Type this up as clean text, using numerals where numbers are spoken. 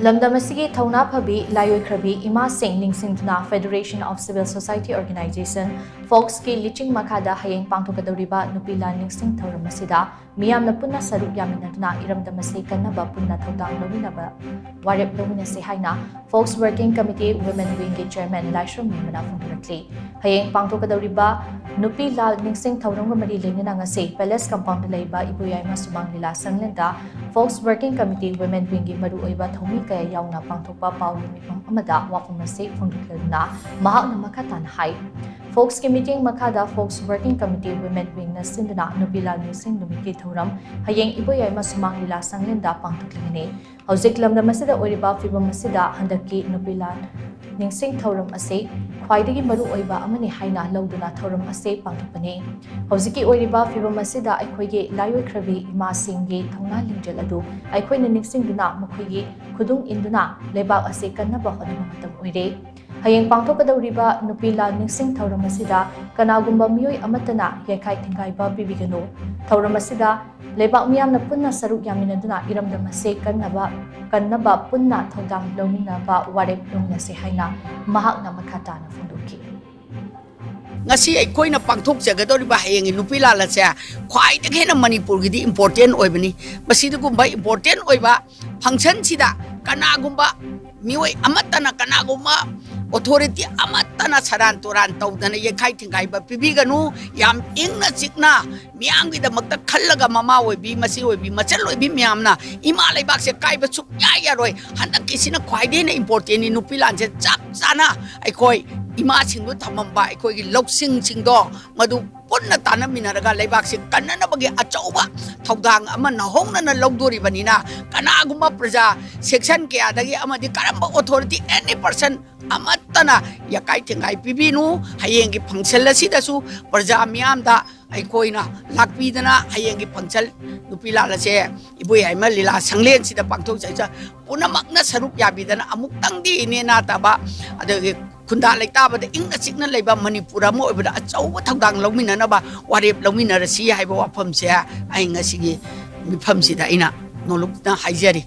Lamdam asigi thouna phabi lai-oikhrabi Ningsing ningsinduna Federation of Civil Society Organization FOCS ki liching makhada Hayeng pangthokkadouriba Nupi Lan Ningshing Thouram asida meeyam Punna Saruk Yaminnaduna Iramdam Kannaba Punna thoudang louminanaba Warep Louminnasi haina FOCS Working Committee Women Wing ki Chairman Laishram Memma phongdorakli Hayeng pangthokkadouriba Nupi Lan Ningshing Thouram mari lenina ngasi Palace Compound laiba ibuyayma sumang lila sanglenda FOCS Working Committee Women Wing ki maru oiba thomi kaya yauna pangthokpa pauli mifam amada wafam ase phongdorakladuna mahakna makhatan hai FOCS ki meeting makhada FOCS Working Committee Women Wing ningshinduna Nupi Lan Ningshing lumiki Thouram Hayeng ibuyayma sumang lila sanglenda pangthoklingani hauzik lamdam asida oiriba fibam asida handaki Nupi Lan Ningshing Thouram ase khwaidagi maru oiba amani haina loduna Thouram ase pangthokpani hauziki oiriba fibam asida aikhoige lai-oikhrabi imasingi thouna lingjal adu aikhoina ningshinduna mukhoigi khudung induna lebak ase kannaba hodama matam oire Hayeng pangthokkadouriba Nupi Lan Ningshing Thouram asida kanagumba miyoi amatana yekai thingaiba pibiganu Thouram asida lebak meeyam punna Saruk Yaminnaduna Iramdam ase Kannaba Punna thoudang louminanaba Warep Louminnasi haina mahakna makhada na phongdorakli ngasi aikoina pangthokjagadoriba hayeng Nupi Lan ase khwaidagi hena Manipur gidi important oibani masidugumba important oiba function sida kanagumba mioi amatana kanagumba authority amatana saran turan tawdana yekai thingaiba pibiganu yam ingna chikna miyam gida makta khallaga mama oibi masi oibi machal oibi miyamna ima laibak se kaiba chukya yaroi handak kisina khwaidena important ni Nupi Lan se chap chana aikoi ima singdu thamamba aikoi gi loksing singdo madu punna tanaminaraga laibak se kanana bagi achauba thoudang ama nahongna na logdoribanina kanaguma praja section ke adagi amadi karamba authority any person amatana yakai thingai pibinu hayengi function lasidasu praja miyamda aikoina lakpidana hayengi function Nupi Lan ase ibuyayma lila sanglen sida pangthok jaisa punamakna saruk yabidana amuktangdi inena taba adagi khunda leitabada ingna chikna leiba Manipur ama oibada achauba thoudang louminanaba Warep Louminnasi haiba wafam se ai ngasigi mifam sida ina nolukna haijari